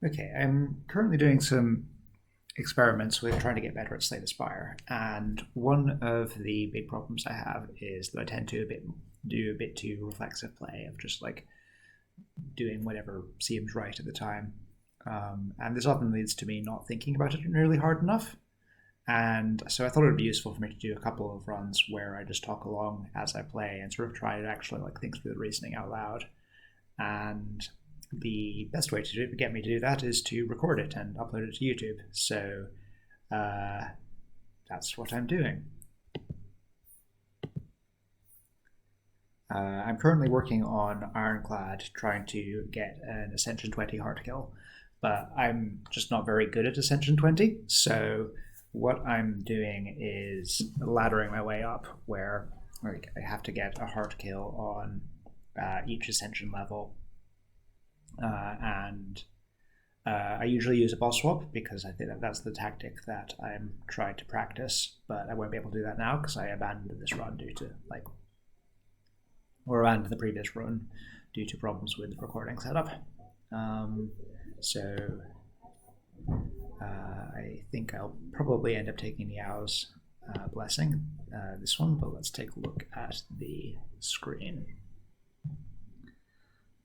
Okay, I'm currently doing some experiments with trying to get better at Slay the Spire, and one of the big problems I have is that I tend to do a bit too reflexive play of just like doing whatever seems right at the time, and this often leads to me not thinking about it really hard enough. And so I thought it would be useful for me to do a couple of runs where I just talk along as I play and sort of try to actually like think through the reasoning out loud. And the best way to get me to do that is to record it and upload it to YouTube. So uh, that's what I'm doing. I'm currently working on Ironclad, trying to get an Ascension 20 hard kill, but I'm just not very good at Ascension 20. So what I'm doing is laddering my way up, where like, I have to get a hard kill on each Ascension level, and I usually use a boss swap because I think that's the tactic that I'm trying to practice, but I won't be able to do that now because I abandoned this run due to abandoned the previous run due to problems with the recording setup. So I think I'll probably end up taking Yao's blessing, this one, but let's take a look at the screen.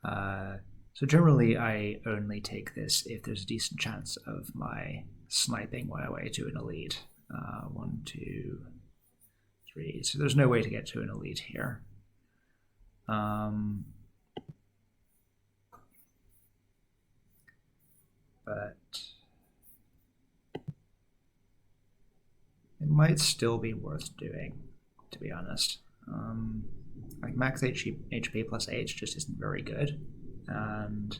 So generally, I only take this if there's a decent chance of my sniping my way to an elite. 1, 2, 3. So there's no way to get to an elite here. But it might still be worth doing, to be honest. Like max HP plus H just isn't very good. And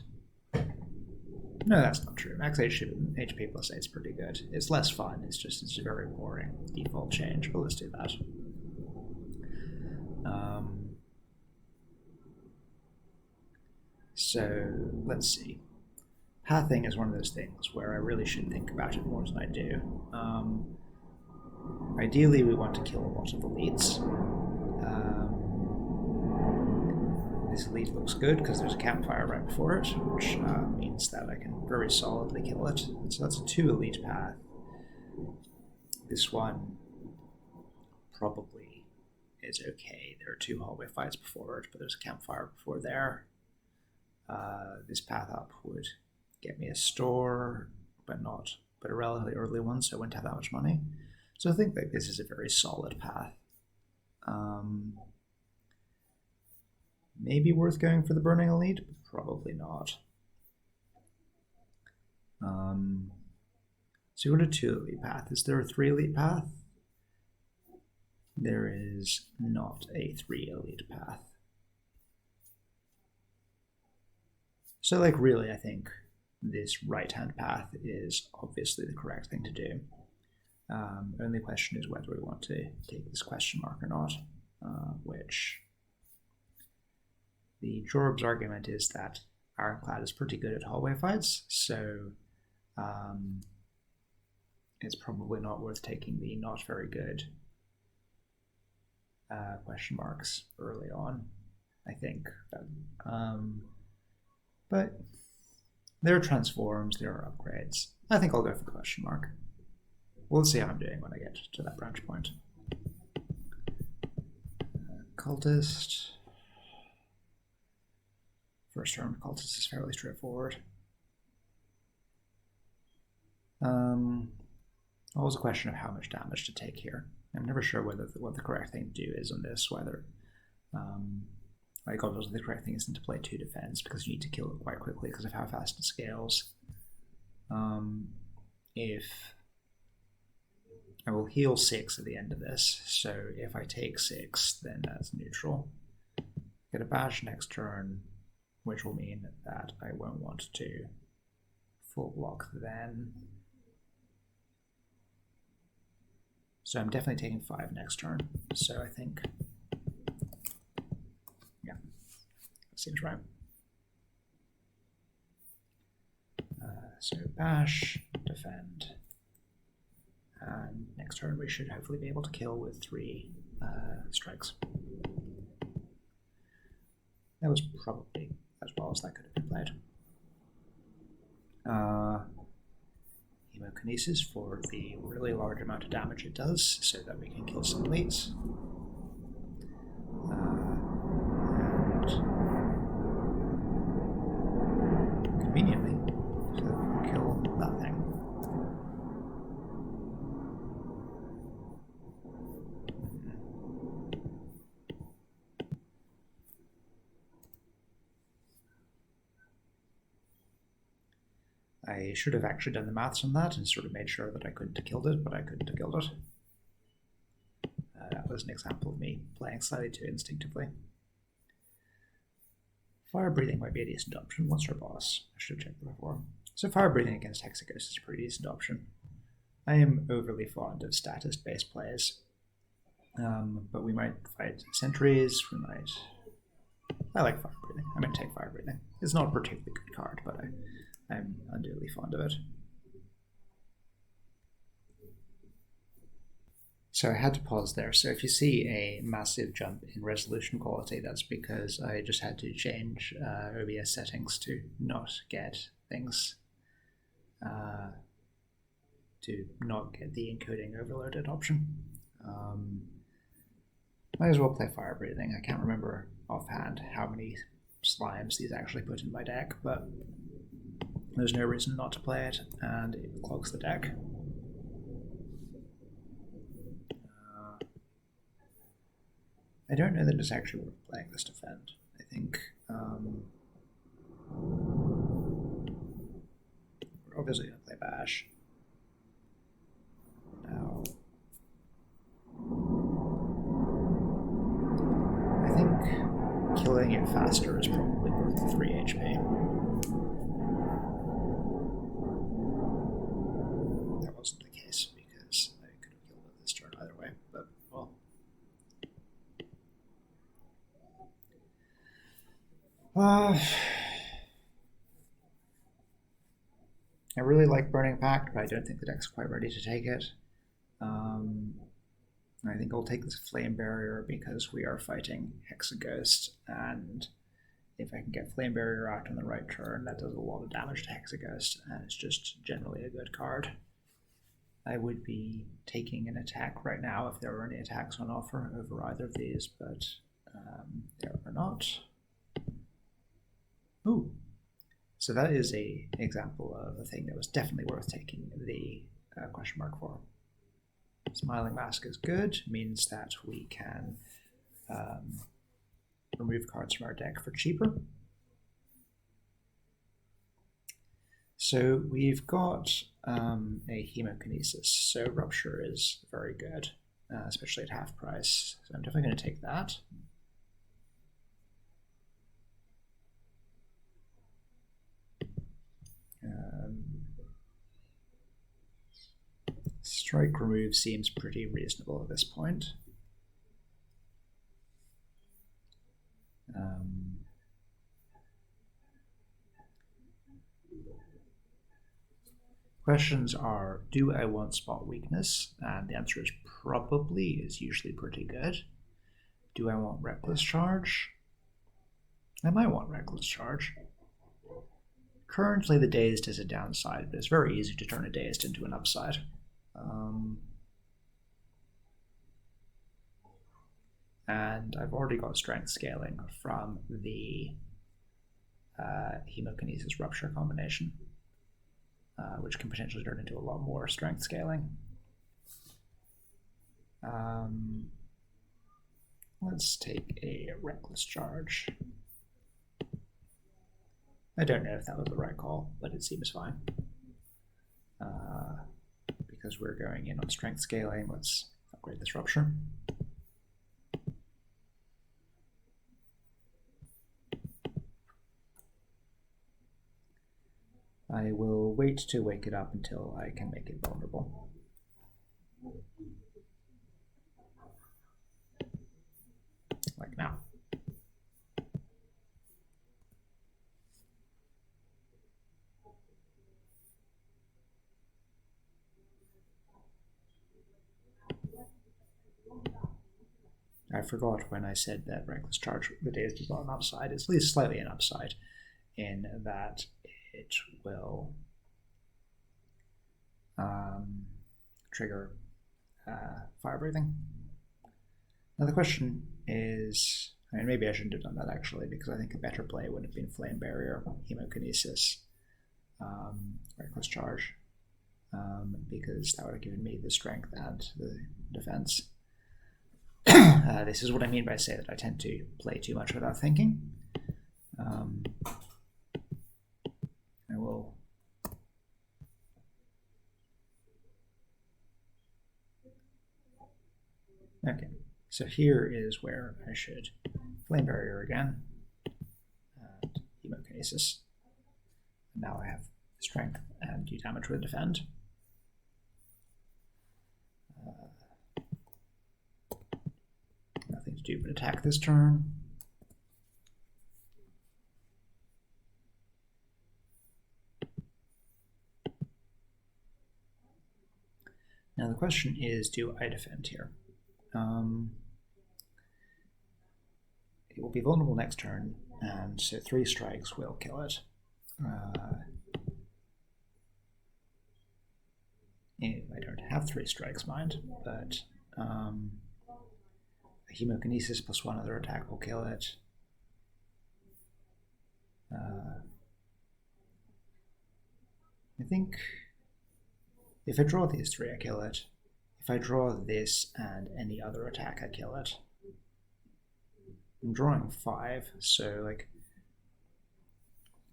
no, that's not true. Max HP plus 8 is pretty good. It's less fun. It's a very boring default change. But let's do that. So let's see. Pathing is one of those things where I really should think about it more than I do. Ideally, we want to kill a lot of elites. This elite looks good because there's a campfire right before it, which means that I can very solidly kill it. And so that's a 2 elite path. This one probably is okay. There are 2 hallway fights before it, but there's a campfire before there. This path up would get me a store, but a relatively early one, so I wouldn't have that much money. So I think that this is a very solid path. Maybe worth going for the Burning Elite, but probably not. So you go to 2 elite path. Is there a 3 elite path? There is not a 3 elite path. So like really, I think this right-hand path is obviously the correct thing to do. Only question is whether we want to take this question mark or not, which the Jorb's argument is that Ironclad is pretty good at hallway fights, so it's probably not worth taking the not very good question marks early on, I think. But there are transforms, there are upgrades. I think I'll go for the question mark. We'll see how I'm doing when I get to that branch point. Cultist. First turn Cultist is fairly straightforward. Always a question of how much damage to take here. I'm never sure what the correct thing to do is on this, whether like obviously the correct thing isn't to play 2 defense because you need to kill it quite quickly because of how fast it scales. If I will heal 6 at the end of this, so if I take 6, then that's neutral. Get a bash next turn, which will mean that I won't want to full block then. So I'm definitely taking 5 next turn. So I think, yeah, that seems right. So bash, defend, and next turn we should hopefully be able to kill with 3 strikes. That was probably as well as that could have been played. Hemokinesis for the really large amount of damage it does, so that we can kill some elites. And conveniently, so that we can kill that thing. I should have actually done the maths on that and sort of made sure that I couldn't have killed it, but I couldn't have killed it. That was an example of me playing slightly too instinctively. Fire breathing might be a decent option. What's our boss? I should have checked that before. So fire breathing against Hexaghost is a pretty decent option. I am overly fond of statist-based plays, but we might fight sentries. We might. I like fire breathing. I'm going to take fire breathing. It's not a particularly good card, but I'm unduly fond of it. So I had to pause there. So if you see a massive jump in resolution quality, that's because I just had to change OBS settings to not get things, to not get the encoding overloaded option. Might as well play fire breathing. I can't remember offhand how many slimes these actually put in my deck, but there's no reason not to play it, and it clogs the deck. I don't know that it's actually worth playing this defend. I think we're obviously going to play Bash. Now, I think killing it faster is probably worth 3 HP. That wasn't the case because I could have killed it this turn either way, but well. I really like Burning Pact, but I don't think the deck's quite ready to take it. I think I'll take this Flame Barrier because we are fighting Hexaghost, and if I can get Flame Barrier out on the right turn, that does a lot of damage to Hexaghost, and it's just generally a good card. I would be taking an attack right now if there were any attacks on offer over either of these, but there are not. Ooh. So that is an example of a thing that was definitely worth taking the question mark for. Smiling Mask is good, means that we can remove cards from our deck for cheaper. So we've got a Hemokinesis, so Rupture is very good, especially at half price. So I'm definitely going to take that. Strike remove seems pretty reasonable at this point. Questions are, do I want Spot Weakness? And the answer is probably, is usually pretty good. Do I want Reckless Charge? I might want Reckless Charge. Currently the Dazed is a downside, but it's very easy to turn a Dazed into an upside. And I've already got strength scaling from the Hemokinesis Rupture combination, which can potentially turn into a lot more strength scaling. Let's take a Reckless Charge. I don't know if that was the right call, but it seems fine. Because we're going in on strength scaling, let's upgrade this Rupture. I will wait to wake it up until I can make it vulnerable. Like now. I forgot when I said that Reckless Charge, the Dazed is not an upside. It's at least slightly an upside in that it will trigger fire breathing. Now the question is, I mean, maybe I shouldn't have done that actually, because I think a better play would have been Flame Barrier, Hemokinesis, Reckless Charge, because that would have given me the strength and the defense. This is what I mean by say that I tend to play too much without thinking. I will. Okay, so here is where I should Flame Barrier again, and Hemokinesis. Now I have strength and do damage with defend. Nothing to do but attack this turn. Now the question is, do I defend here? It will be vulnerable next turn, and so 3 strikes will kill it. I don't have 3 strikes, mind, but Hemokinesis plus 1 other attack will kill it. I think if I draw these 3, I kill it. If I draw this and any other attack, I kill it. I'm drawing 5, so like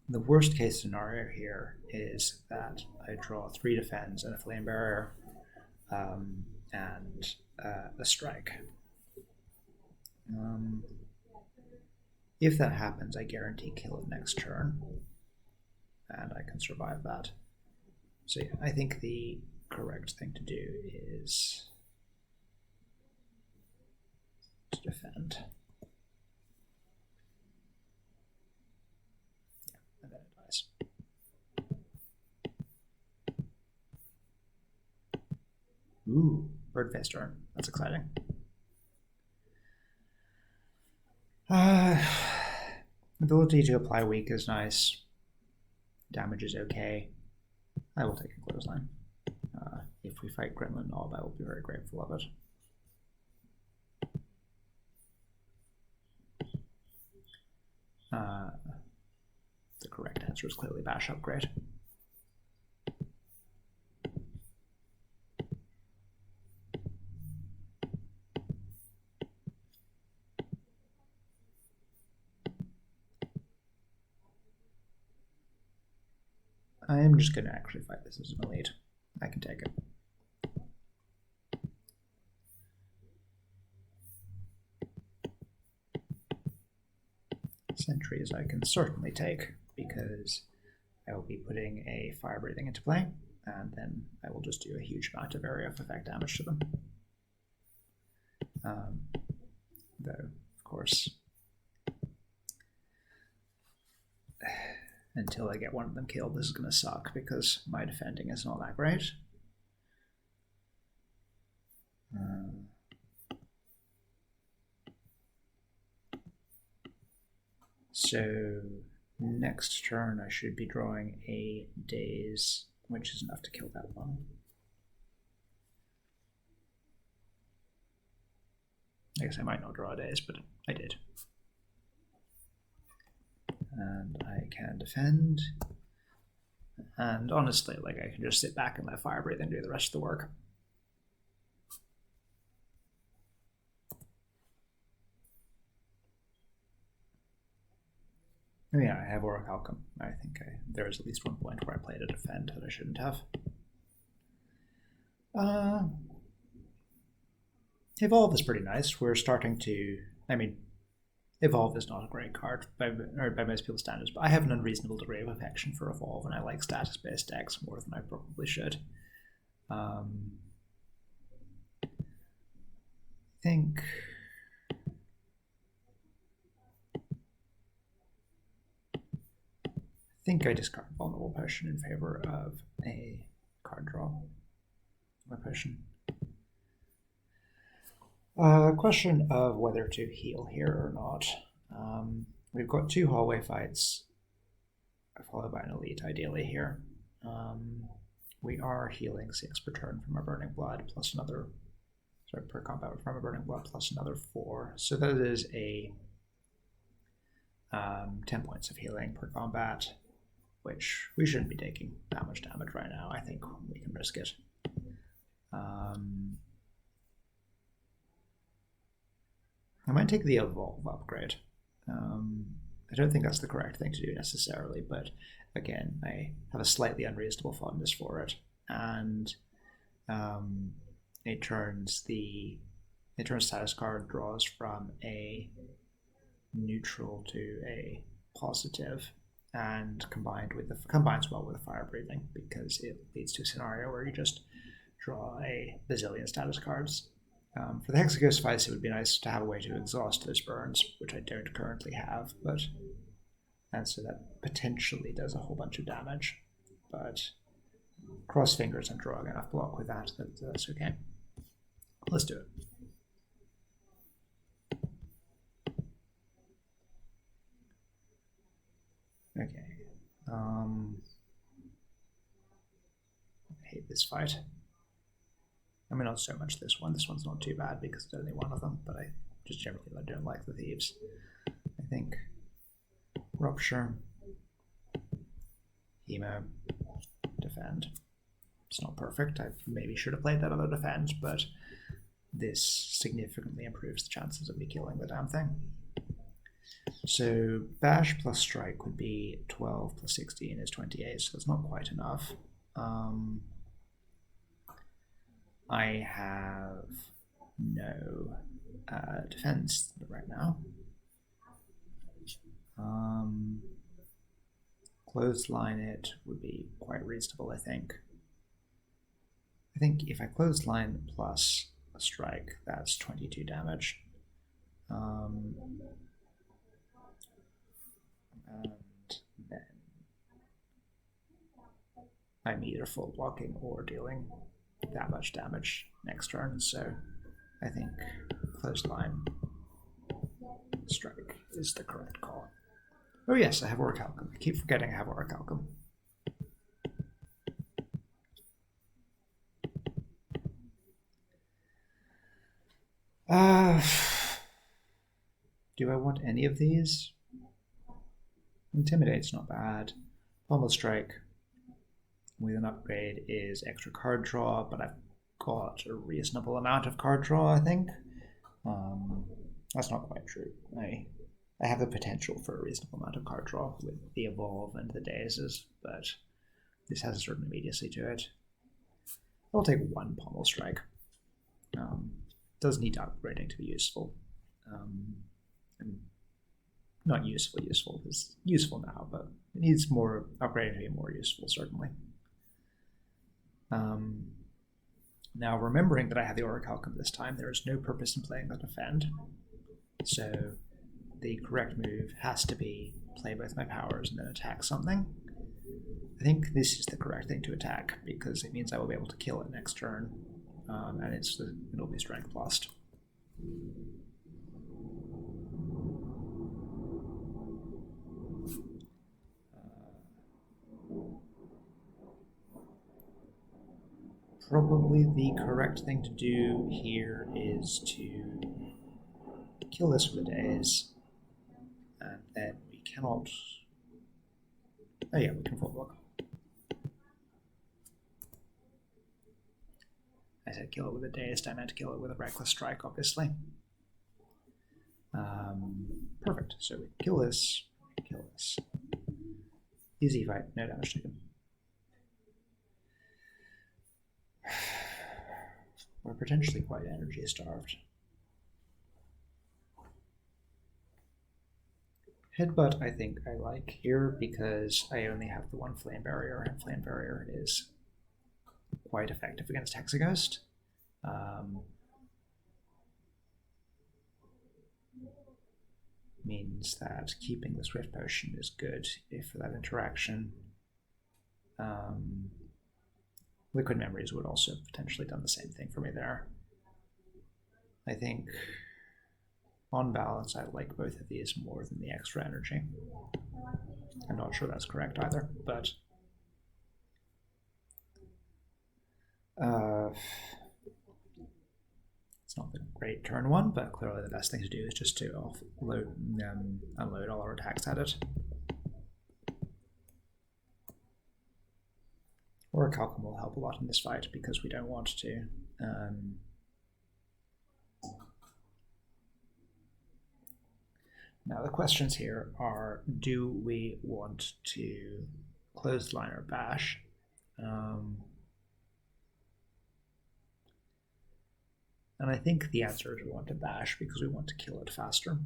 the worst case scenario here is that I draw 3 defends and a Flame Barrier and a strike. If that happens, I guarantee kill it next turn, and I can survive that. So yeah, I think the correct thing to do is to defend. Yeah, and then it dies. Ooh, Birdface turn. That's exciting. Ability to apply weak is nice. Damage is okay. I will take a clothesline. If we fight Gremlin Knob, I will be very grateful of it. The correct answer is clearly Bash Upgrade. I am just going to actually fight this as an elite. I can take it. Sentries I can certainly take, because I will be putting a fire breathing into play, and then I will just do a huge amount of area of effect damage to them. Though, of course, until I get one of them killed, this is going to suck, because my defending is not that great. So next turn I should be drawing a Daze, which is enough to kill that one. I guess I might not draw a Daze, but I did. And I can defend. And honestly, like, I can just sit back and let Fire Breathe and do the rest of the work. Oh yeah, I have Orichalcum. I think there was at least one point where I played a defend that I shouldn't have. Evolve is pretty nice. We're starting to... I mean, Evolve is not a great card by most people's standards, but I have an unreasonable degree of affection for Evolve, and I like status-based decks more than I probably should. I think I discard Vulnerable Potion in favor of a card draw. A potion. Question of whether to heal here or not. We've got 2 hallway fights, followed by an elite, ideally here. we are healing 6 per turn from our Burning Blood, plus another, sorry, per combat from a Burning Blood, plus another 4. So that is a 10 points of healing per combat, which we shouldn't be taking that much damage right now. I think we can risk it. I might take the Evolve upgrade. I don't think that's the correct thing to do necessarily, but again, I have a slightly unreasonable fondness for it, and it turns status card draws from a neutral to a positive, and combines well with the fire breathing, because it leads to a scenario where you just draw a bazillion status cards. For the Hexaghost Vice, it would be nice to have a way to exhaust those burns, which I don't currently have, and so that potentially does a whole bunch of damage. But cross fingers and drawing enough block with that's okay. Let's do it. Okay. I hate this fight. I mean, not so much this one. This one's not too bad because it's only one of them, but I just generally don't like the thieves. I think Rupture, Hemo, Defend. It's not perfect. I maybe should have played that other Defend, but this significantly improves the chances of me killing the damn thing. So Bash plus Strike would be 12 plus 16 is 28, so that's not quite enough. I have no defense right now. Clothesline it would be quite reasonable, I think. I think if I clothesline plus a strike, that's 22 damage. And then I'm either full blocking or dealing that much damage next turn, so I think clothesline strike is the correct call. Oh yes, I have Orichalcum. I keep forgetting I have Orichalcum. Do I want any of these? Intimidate's not bad. Pommel Strike with an upgrade is extra card draw, but I've got a reasonable amount of card draw, I think. That's not quite true. I have the potential for a reasonable amount of card draw with the Evolve and the Dazes, but this has a certain immediacy to it. I'll take one Pommel Strike. Does need upgrading to be useful. And not useful, it's useful now, but it needs more upgrading to be more useful, certainly. Now, remembering that I have the Orichalcum this time, there is no purpose in playing the Defend. So the correct move has to be play both my powers and then attack something. I think this is the correct thing to attack because it means I will be able to kill it next turn, and it'll be strength plus. Probably the correct thing to do here is to kill this for the days, and then we cannot. Oh yeah, we can full block. I said kill it with a dazed, I meant to kill it with a reckless strike, obviously. Perfect. So we kill this, kill this. Easy fight, no damage taken. We're potentially quite energy starved. Headbutt I think I like here because I only have the one Flame Barrier, and Flame Barrier is quite effective against Hexaghost. Means that keeping the Swift Potion is good for that interaction. Liquid Memories would also potentially done the same thing for me there. I think on balance I like both of these more than the extra energy. I'm not sure that's correct either, but Uh, it's not the great turn one, but clearly the best thing to do is just to unload all our attacks at it. Or a Calcum will help a lot in this fight because we don't want to. Now the questions here are: do we want to clothesline or bash? And I think the answer is we want to bash because we want to kill it faster.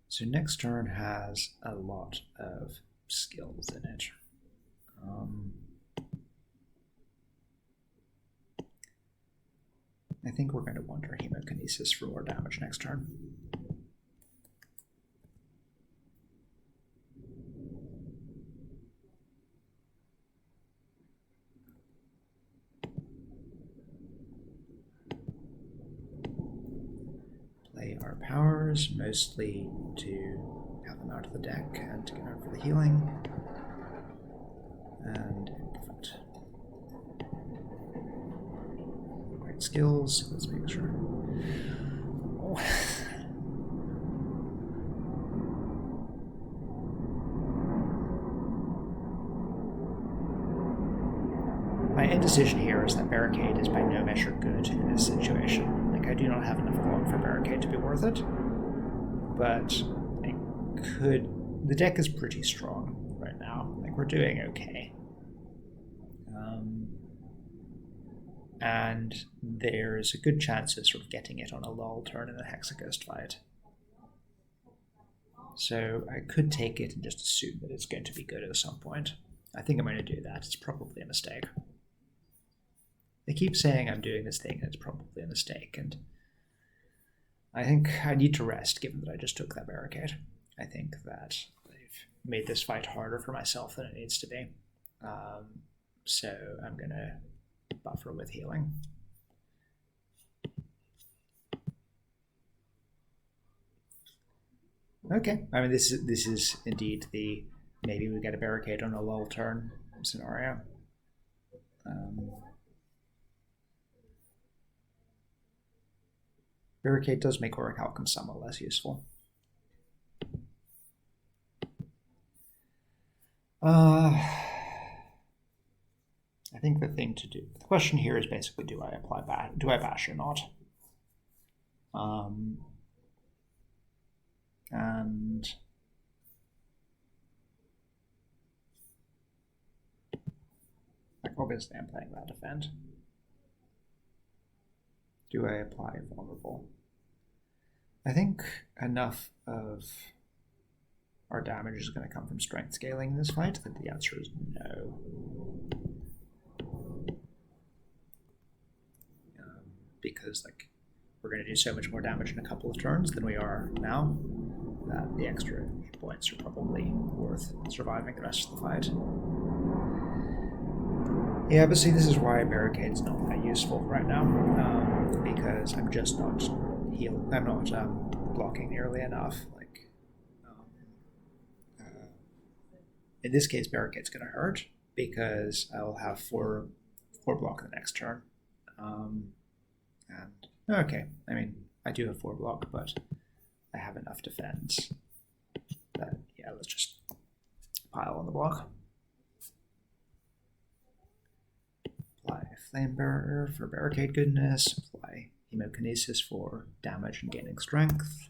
So next turn has a lot of skills in it. I think we're going to want our Hemokinesis for more damage next turn. Play our powers, mostly to have them out of the deck and to get out for the healing. And great skills. Let's make sure. Oh. My indecision here is that Barricade is by no measure good in this situation. Like, I do not have enough block for Barricade to be worth it, but I could. The deck is pretty strong right now. Like, we're doing okay. And there's a good chance of sort of getting it on a lull turn in the Hexaghost fight. So I could take it and just assume that it's going to be good at some point. I think I'm going to do that. It's probably a mistake. They keep saying I'm doing this thing, and it's probably a mistake, and I think I need to rest, given that I just took that Barricade. I think that I've made this fight harder for myself than it needs to be. So I'm going to buffer with healing. Okay, I mean, this is indeed the maybe we get a Barricade on a lull turn scenario. Barricade does make Orichalcum somewhat less useful. I think the thing to do. The question here is basically: do I apply bash? Do I bash or not? And like obviously, I'm playing that defend. Do I apply vulnerable? I think enough of our damage is going to come from strength scaling in this fight that the answer is no. Because like we're going to do so much more damage in a couple of turns than we are now that the extra points are probably worth surviving the rest of the fight. Yeah, but see, this is why Barricade's not that useful right now, because I'm just not healing. I'm not blocking nearly enough. Like, in this case, Barricade's going to hurt because I'll have four block the next turn. And okay, I mean, I do have 4 block, but I have enough defense. That yeah, let's just pile on the block. Apply Flame Bearer for Barricade goodness. Apply Hemokinesis for damage and gaining strength.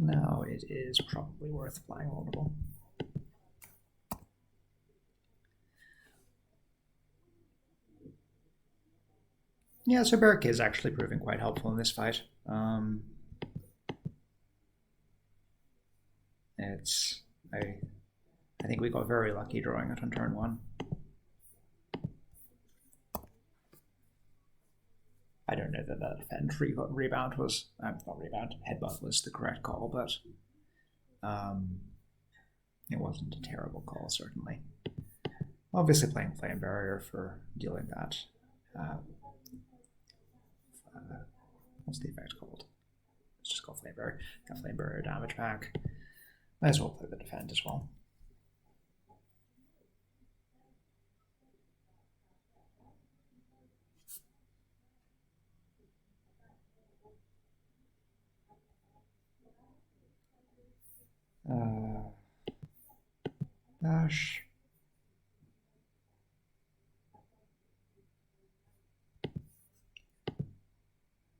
Now it is probably worth applying vulnerable. Yeah, so Barricade is actually proving quite helpful in this fight. I think we got very lucky drawing it on turn 1. I don't know that that defend rebound was not rebound, headbutt was the correct call, but It wasn't a terrible call, certainly. Obviously playing Flame Barrier for dealing that. What's the effect called? It's just called Flame Barrier. Got Flame Barrier damage back. Might as well play the defend as well. Bash.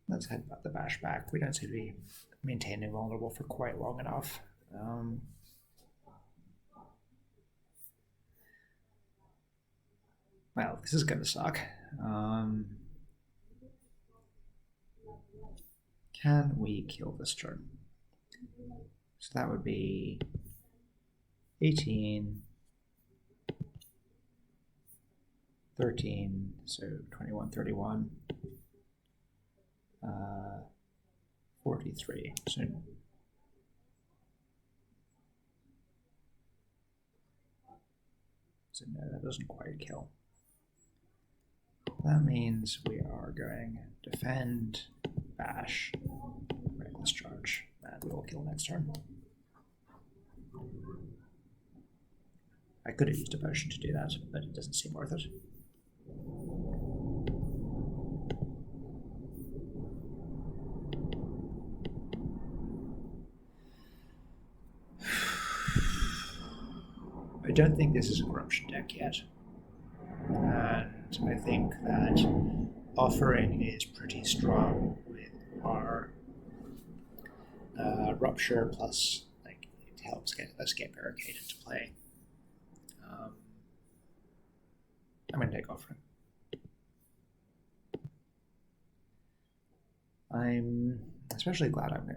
Let's head the bash back. We don't seem to be maintaining vulnerable for quite long enough. Well, this is gonna suck. Can we kill this turn? So that would be 18, 13, so 21, 31, 43. So no, that doesn't quite kill. That means we are going defend, bash, reckless charge, and we will kill next turn. I could have used a potion to do that, but it doesn't seem worth it. I don't think this is a corruption deck yet. And I think that offering is pretty strong with our rupture, plus like it helps us get barricade into play. I'm going to take offering. I'm especially glad I'm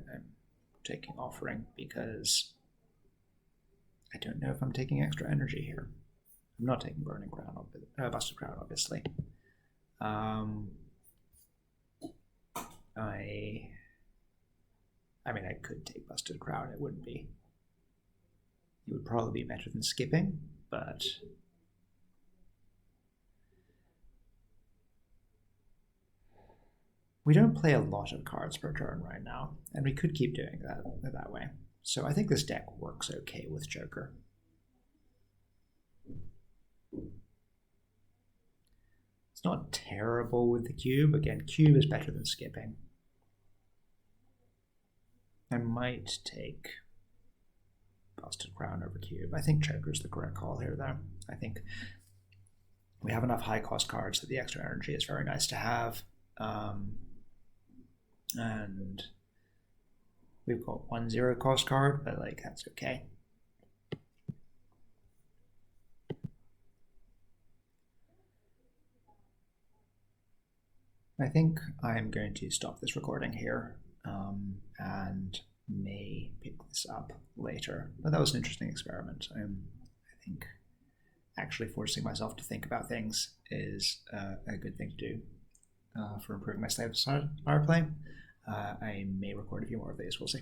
taking offering because I don't know if I'm taking extra energy here. I'm not taking Burning Crown, Busted Crown, obviously. I mean, I could take Busted Crown. It would probably be better than skipping, but we don't play a lot of cards per turn right now, and we could keep doing that way. So I think this deck works okay with Joker. It's not terrible with the cube. Again, cube is better than skipping. I might take Busted Crown over cube. I think Joker's the correct call here, though. I think we have enough high-cost cards that the extra energy is very nice to have. And we've got 1 0-cost card, but like that's okay. I think I'm going to stop this recording here and may pick this up later. But that was an interesting experiment. I think actually forcing myself to think about things is a good thing to do for improving my Slay the Spire play. I may record a few more of these. We'll see.